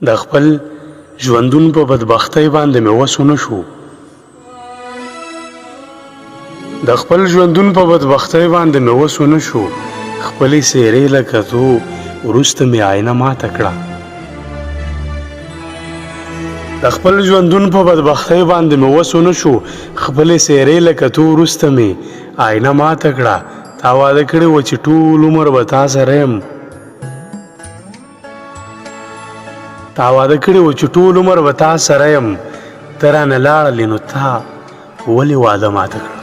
د خپل ژوندون په بدبختۍ باندې مې وس ونه شو د خپل ژوندون په بدبختۍ باندې مې وس ونه شو خپلې څېرې له کتو وروسته مې آینه ماته کړه د خپل ژوندون په بدبختۍ باندې مې وس ونه شو خپلې څېرې له کتو وروسته مې آینه ماته کړه تا واده کړی و چې ټول عمر به تا سره یم تا واده کړی و چې ټول عمر به تا سره یم ته رانه لاړلې نو تا ولې واده ماته کړه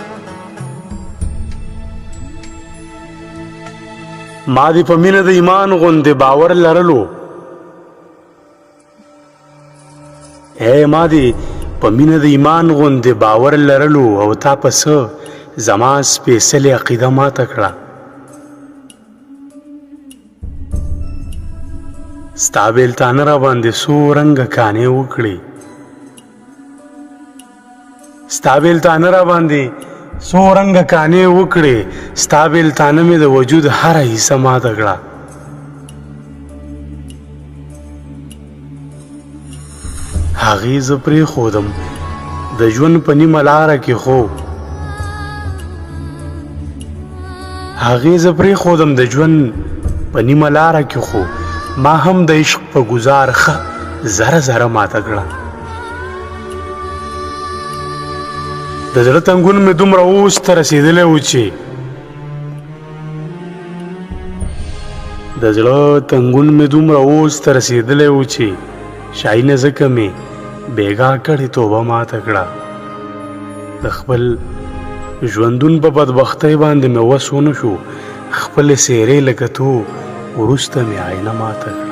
ما دې په مینه د ایمان غوندې باور لرلو ما دې په مینه د ایمان غوندې باور لرلو او تا په څه زما سپېڅلې عقیده ماته کړه ستا بېلتانه راباندې څو رنګه کانې وکړې ستا بېلتانه راباندې څو رنګه کانې وکړې ستا بېلتانه مې د وجود هره حصه ماته کړه هغې زه پرېښودم د ژوند په نیمه لاره کې خو هغې زه پرېښودم د ژوند په نیمه لاره کې خو ما هم د عشق په ګزار ښه زره زره ماته کړه د زړه تنګون مې دومره اوس ته رسېدلی و چې د زړه تنګون مې دومره اوس ته رسېدلی و چې شاینه ځکه مې بېګا کړې توبه ماته کړه د خپل ژوندون په بدبختۍ باندې مې وس ونه شو خپلې څېرې له کتو وروسته مې آینه ماته کړه